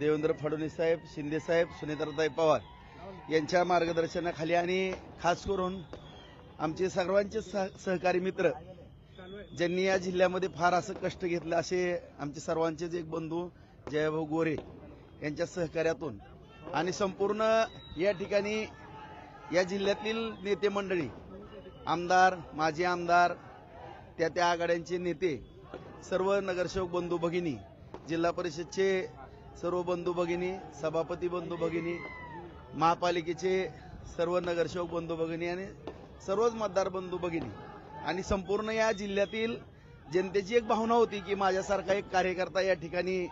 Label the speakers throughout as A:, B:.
A: देवेंद्र फडणवीस साहेब, शिंदे साहेब, सुनेत्राताई पवार यांच्या मार्गदर्शनाखाली आणि खास करून आमचे सर्वांचे सहकारी मित्र ज्यांनी या जिल्ह्यामध्ये फार असं कष्ट घेतलं असे आमचे सर्वांचेच एक बंधू जयभाऊ गोरे यांच्या सहकार्यातून आणि संपूर्ण या ठिकाणी या जिल्ह्यातील नेते मंडळी, आमदार, माजी आमदार, त्या आघाड्यांचे नेते, सर्व नगरसेवक बंधू भगिनी, जिल्हा परिषदचे सर्व बंधू भगिनी, सभापती बंधू भगिनी, महापालिकेचे सर्व नगरसेवक बंधू भगिनी आणि सर्वच मतदार बंधू भगिनी आणि संपूर्ण या जिल्ह्यातील जनतेची एक भावना होती की माझ्यासारखा एक कार्यकर्ता या ठिकाणी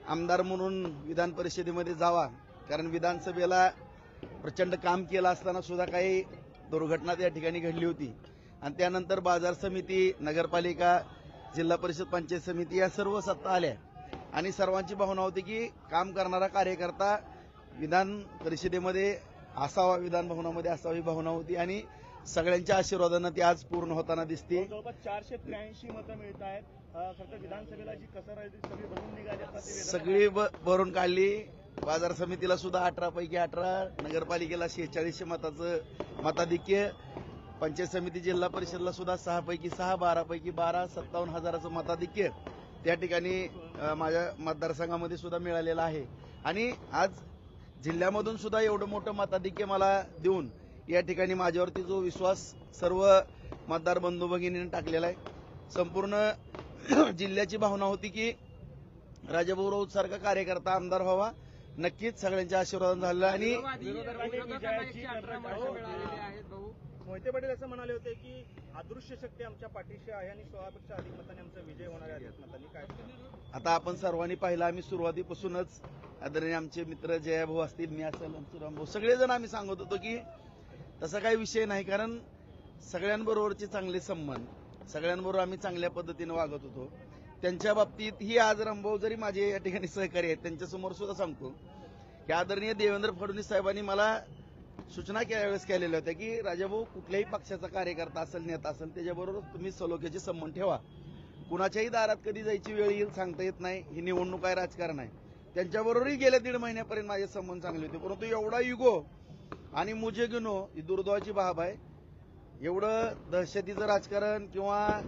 A: आमदार म्हणून विधान परिषदेमध्ये जावा, कारण विधानसभेला प्रचंड काम केलं असताना सुद्धा काही दुर्घटना त्या ठिकाणी घडली होती आणि त्यानंतर बाजार समिती, नगरपालिका, जिल्हा परिषद, पंचायत समिती या सर्व सत्ता आल्या आणि सर्वांची भावना होती की काम करणारा कार्यकर्ता विधान परिषदेमध्ये असावा, विधान भवनामध्ये असावी भावना होती आणि सगळ्यांच्या आशीर्वादानं ती आज पूर्ण होताना दिसते.
B: जवळपास 483 मतं मिळत आहेत. खरं विधानसभेला जी कसर आहे ती सगळी भरून निघाली,
A: सगळी भरून काढली. बाजार समितीला सुद्धा 18 पैकी 18, नगरपालिकेला 46 मताचं मताधिक्य, पंचायत समिती, जिल्हा परिषदला सुद्धा 6 पैकी 6, 12 पैकी 12, 57,000चं मताधिक्य त्या ठिकाणी माझ्या मतदारसंघामध्ये सुद्धा मिळालेलं आहे आणि आज जिल्ह्यामधून सुद्धा एवढं मोठं मताधिक्य मला देऊन या ठिकाणी माझ्यावरती जो विश्वास सर्व मतदार बंधू भगिनींनी टाकलेला आहे. संपूर्ण जिल्ह्याची भावना होती की राजाभाऊ राऊत सारखा कार्यकर्ता आमदार व्हावा. नक्कीच सगळ्यांच्या आशीर्वाद झालेला आणि
B: मोहिते पाटील असं म्हणाले होते की अदृश्य शक्ती आमच्या पाठीशी आहे आणि 16पेक्षा अधिक मतांनी आमचा विजय होणार आहे. मतांनी काय
A: आता आपण सर्वांनी पाहिलं, आम्ही सुरुवातीपासूनच आदरणीय आमचे मित्र जयाभाऊ असतील, मी असेल, रामभाऊ, सगळेजण आम्ही सांगत होतो की तसा काही विषय नाही, कारण सगळ्यांबरोबरचे चांगले संबंध, सगळ्यांबरोबर आम्ही चांगल्या पद्धतीने वागत होतो. त्यांच्या बाबतीत ही आज रामभाऊ जरी माझे या ठिकाणी सहकारी आहेत, त्यांच्यासमोर सुद्धा सांगतो की आदरणीय देवेंद्र फडणवीस साहेबांनी मला सूचना वेळेस केलेल्या होत्या की राजाभाऊ, कुठल्याही पक्षाचा कार्यकर्ता असेल, नेता असेल, त्याच्याबरोबर तुम्ही सलोख्याचे संबंध ठेवा. कुणाच्याही दारात कधी जायची वेळ येईल सांगता येत नाही, ही निवडणूक आहे, राजकारण आहे. त्यांच्याबरोबरही गेल्या 1.5 महिन्यापर्यंत माझे संबंध चांगले होते, परंतु एवढा युगो आणि मुझे गिनो ही दुर्दैवाची बाब आहे. एवढं दहशतीचं राजकारण किंवा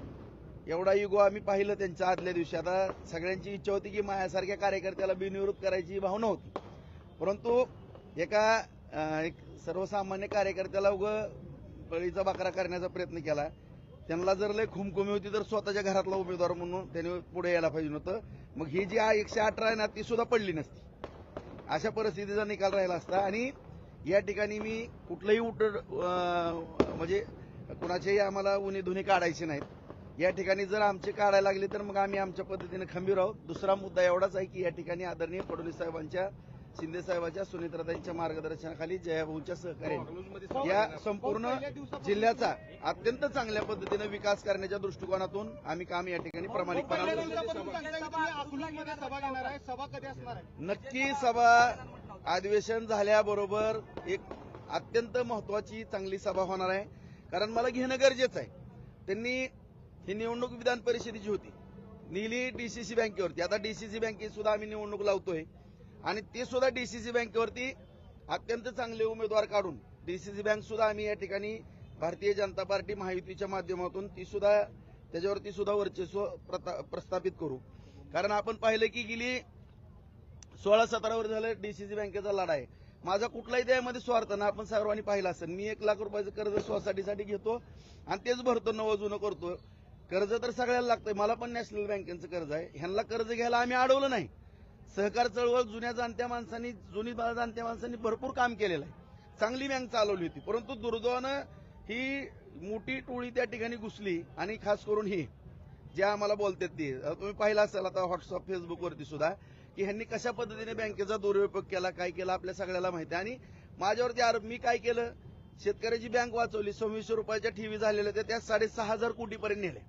A: एवढा युगो आम्ही पाहिलं त्यांच्या आदल्या दिवशी. आता सगळ्यांची इच्छा होती की माझ्यासारख्या कार्यकर्त्याला बिनविरोध करायची भावना होती, परंतु एक सर्वसामान्य कार्यकर्त्याला बळीचा बाकरा करण्याचा प्रयत्न केला. त्यांना जर लय खुमखुमी होती तर स्वतःच्या घरातला उमेदवार म्हणून त्याने पुढे यायला पाहिजे नव्हतं. मग ही जी 118 आहे ना, ती सुद्धा पडली नसती. अशा परिस्थितीचा निकाल राहिला असता आणि या ठिकाणी मी कुठलंही म्हणजे कुणाच्याही आम्हाला उन्ही धुनी काढायची नाहीत. या ठिकाणी जर आमचे काढायला लागले तर मग आम्ही आमच्या पद्धतीने खंबीर आहोत. दुसरा मुद्दा एवढाच आहे की या ठिकाणी आदरणीय फडणवीस साहेबांच्या, शिंदे साहेबांच्या, सुनेत्राताईंच्या मार्गदर्शनाखाली जयाभाऊंच्या सहकार्याने या संपूर्ण जिल्ह्याचा अत्यंत चांगल्या पद्धतीने विकास करण्याच्या दृष्टिकोनातून आम्ही काम या ठिकाणी प्रामाणिकपणे. नक्की सभा अधिवेशन झाल्याबरोबर एक अत्यंत महत्वाची चांगली सभा होणार आहे, कारण मला घेणं गरजेचं आहे. त्यांनी ही निवडणूक विधान परिषदेची होती, नेली डीसीसी बँकेवरती. आता डीसीसी बँकेत सुद्धा आम्ही निवडणूक लावतोय आणि ते सुद्धा डीसीसी बँकेवरती अत्यंत चांगले उमेदवार काढून डीसीसी बँक सुद्धा आम्ही या ठिकाणी भारतीय जनता पार्टी महायुतीच्या माध्यमातून ती सुद्धा त्याच्यावरती सुद्धा वर्चस्व प्रस्थापित करू. कारण आपण पाहिलं की गेली 16-17 वर्ष झालं डीसीसी बँकेचा लढा आहे. माझा कुठलाही त्यामध्ये स्वार्थ ना, आपण सर्वांनी पाहिलं असेल. मी 1 लाख रुपयाचं कर्ज सोसायटीसाठी घेतो आणि तेच भरतो, नवं जुनं करतो. कर्ज तर सगळ्याला लागतंय, मला पण नॅशनल बँकेचं कर्ज आहे. ह्यांना कर्ज घ्यायला आम्ही अडवलं नाही. सहकार चळवळ जुन्या जाणत्या माणसांनी भरपूर काम केलेलं आहे, चांगली बँक चालवली होती. परंतु दुर्दैवानं ही मोठी टोळी त्या ठिकाणी घुसली आणि खास करून ही जे आम्हाला बोलतात ते तुम्ही पाहिलं असेल आता व्हॉट्सअप, फेसबुकवरती सुद्धा की ह्यांनी कशा पद्धतीने बँकेचा दुरुपयोग केला, काय केला आपल्या सगळ्याला माहिती आहे. आणि माझ्यावरती आरोप, मी काय केलं, शेतकऱ्याची बँक वाचवली, 2600 रुपयाच्या ठेवी झालेल्या होत्या, त्या 6,500 कोटीपर्यंत नेले.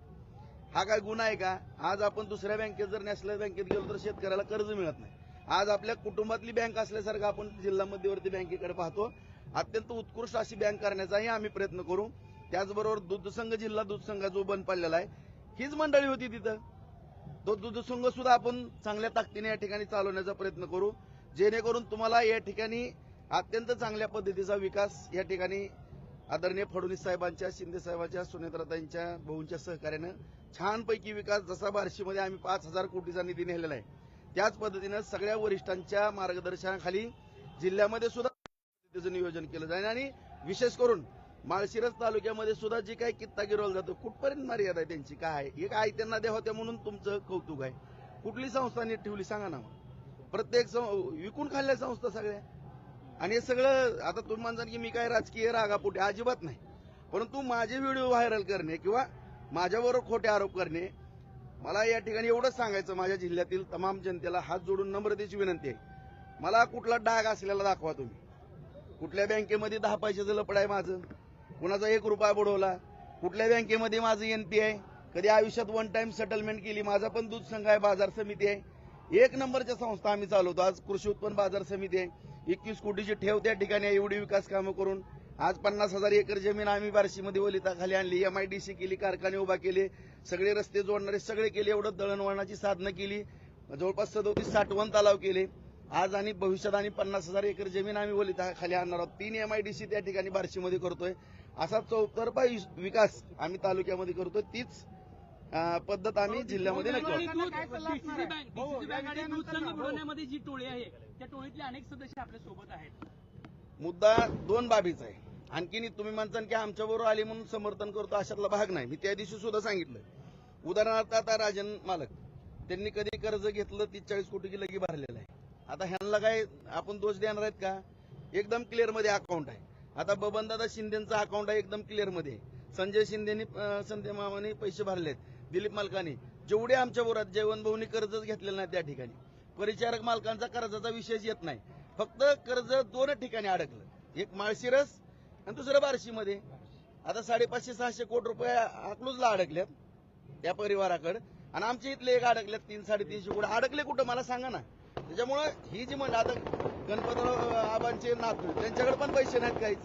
A: हा काय गुन्हा आहे का? आज आपण दुसऱ्या बँकेत जर नॅशनल बँकेत गेलो तर शेतकऱ्याला कर्ज मिळत नाही. आज आपल्या कुटुंबातली बँक असल्यासारखं आपण जिल्हा मध्यवर्ती बँकेकडे पाहतो. अत्यंत उत्कृष्ट अशी बँक करण्याचाही आम्ही प्रयत्न करू. त्याचबरोबर दूध संघ, जिल्हा दूध संघ जो बंद पडलेला आहे, हीच मंडळी होती तिथं. तो दूधसंघ सुद्धा आपण चांगल्या ताकदीने या ठिकाणी चालवण्याचा प्रयत्न करू, जेणेकरून तुम्हाला या ठिकाणी अत्यंत चांगल्या पद्धतीचा विकास या ठिकाणी आदरणीय फडणवीस साहेबांच्या, शिंदे साहेबांच्या, सुनेत्राताईंच्या, भाऊंच्या सहकार्यानं छानपैकी विकास, जसा बार्शीमध्ये आम्ही 5,000 कोटीचा निधी नेलेला आहे, त्याच पद्धतीनं सगळ्या वरिष्ठांच्या मार्गदर्शनाखाली जिल्ह्यामध्ये सुद्धा त्याचं नियोजन केलं जाईल. आणि विशेष करून माळशिरस तालुक्यामध्ये सुद्धा जी काही कित्ता गिरवला जातो, कुठपर्यंत मर्यादा आहे त्यांची, काय आहे? एक आई त्यांना द्या होत्या म्हणून तुमचं कौतुक आहे. कुठली संस्था नीट ठेवली सांगा ना. प्रत्येक विकून खाल्ल्या संस्था सगळ्या. आणि हे सगळं आता तुम्ही म्हणता की मी काय राजकीय रागापोटी, अजिबात नाही. परंतु माझे व्हिडिओ व्हायरल करणे किंवा माझ्याबरोबर खोटे आरोप करणे, मला या ठिकाणी एवढंच सांगायचं, माझ्या जिल्ह्यातील तमाम जनतेला हात जोडून नम्रतेची विनंती आहे, मला कुठला डाग असलेला दाखवा तुम्ही. कुठल्या बँकेमध्ये 10 पैशाचं लपड आहे माझं, कुणाचा 1 रुपया बुडवला, कुठल्या बँकेमध्ये माझं एनपी आहे, कधी आयुष्यात वन टाइम सेटलमेंट केली, माझा पण दूध संघ आहे, बाजार समिती आहे, 1 नंबरच्या संस्था आम्ही चालवतो. आज कृषी उत्पन्न बाजार समिती आहे, 21 कोटीची ठेव त्या ठिकाणी आहे. एवढी विकास कामं करून आज 50,000 एकर जमीन आम्ही बार्शीमध्ये वलिताखाली आणली, MIDC केली, कारखाने उभा केले, सगळे रस्ते जोडणारे सगळे केले, एवढं दळणवळणाची साधनं केली, जवळपास 37 साठवण तलाव केले. आज आणि भविष्यात आणि 50,000 एकर जमीन आम्ही वलिताखाली आणणार आहोत. 3 MIDC त्या ठिकाणी बार्शीमध्ये करतोय. असा चौतर्फा विकास आम्ही तालुक्यामध्ये करतोय. तीच पद्धत आम्ही जिल्ह्यामध्ये नक्की
C: DCC बँक आणि दूध संघ बुडवण्यामध्ये जी टोळी आहे, त्या टोळीतले अनेक सदस्य आपल्या सोबत आहेत.
A: मुद्दा 2 बाबीचा आहे. आणखीन तुम्ही म्हणता की आमच्याबरोबर आले म्हणून समर्थन करतो, अशातला भाग नाही. मी त्या दिवशी सुद्धा सांगितलं. उदाहरणार्थ आता राजन मालक त्यांनी कधी कर्ज घेतलं 30-40 कोटीची लगी भरलेलं आहे. आता ह्यांना काय आपण दोष देणार आहेत का? एकदम क्लिअर मध्ये अकाउंट आहे. आता बबनदादा शिंदेचं अकाउंट आहे, एकदम क्लिअर मध्ये. संजय शिंदेनी, संजय मामाने पैसे भरलेत, दिलीप मालकाने, जेवढे आमच्या बरोबर जयवंत भाऊनी कर्जच घेतलेलं नाही त्या ठिकाणी. परिचारक मालकांचा कर्जाचा विषयच येत नाही. फक्त कर्ज 2 ठिकाणी अडकलं, एक माळशिरस आणि दुसरं बार्शीमध्ये. आता 550-600 कोटी रुपये अकलूजला अडकल्यात त्या परिवाराकडे, आणि आमच्या इथले एक अडकल्यात 300-350 कोटी. अडकले कुठं मला सांगा ना. त्याच्यामुळे ही जी म्हणलं, आता गणपतराव आबांचे नातू, त्यांच्याकडे पण पैसे नाहीत काहीच.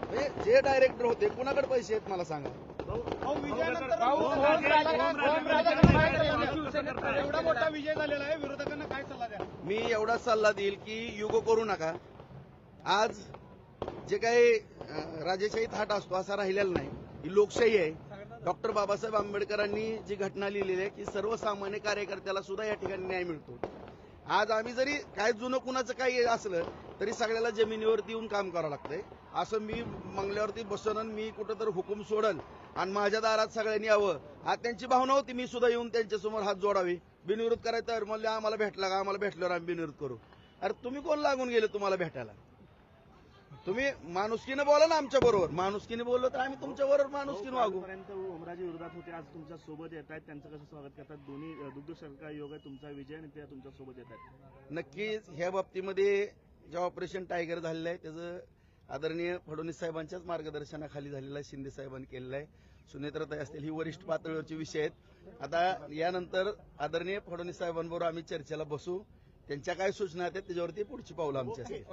A: म्हणजे जे डायरेक्टर होते कुणाकडे पैसे आहेत मला सांगा.
B: एवढा मोठा विजय झालेला आहे, विरोधकांना काय सल्ला द्या?
A: मी एवढा सल्ला देईल की युगो करू नका. आज जे काही राजेशाही थाट असतो असा राहिलेला नाही. ही लोकशाही आहे. डॉक्टर बाबासाहेब आंबेडकरांनी जी घटना लिहिलेली आहे की सर्वसामान्य कार्यकर्त्याला सुद्धा या ठिकाणी न्याय मिळतो. आज आम्ही जरी काय जुनं कुणाचं काही असलं तरी सगळ्याला जमिनीवरती येऊन काम करावं लागतंय. असं मी मंगल्यावरती बसन, मी कुठं तर हुकूम सोडल आणि माझ्या दारात सगळ्यांनी यावं, आज त्यांची भावना होती. मी सुद्धा येऊन त्यांच्यासमोर हात जोडावे, बिनविरोध करायचं. तर म्हणले आम्हाला भेटला का, आम्हाला भेटल्यावर आम्ही बिनविरोध करू. अरे तुम्ही कोण लागून गेले तुम्हाला भेटायला? तुम्ही माणुसकीने बोला ना आमच्या बरोबर. माणुसकीने बोललो तर आम्ही तुमच्या बरोबर माणुसकीने वागू.
B: ओमराजे विरोधात होते, आज तुमच्या सोबत येत आहेत, त्यांचं कसं स्वागत करतात? दोन्ही दुग्ध सरकार योग आहे, तुमचा विजय, आणि ते तुमच्या सोबत येत आहेत.
A: नक्कीच ह्या बाबतीमध्ये जे ऑपरेशन टायगर झालेलं आहे त्याचं आदरणीय फडणवीस साहेबांच्याच मार्गदर्शनाखाली झालेलं आहे, शिंदे साहेबांनी केलेलं आहे, सुनेत्राताई असतील, ही वरिष्ठ पातळीवरचे विषय आहेत. आता यानंतर आदरणीय फडणवीस साहेबांबरोबर आम्ही चर्चेला बसू. त्यांच्या काय सूचना आहेत त्याच्यावरती पुढची पावलं आमची असतील.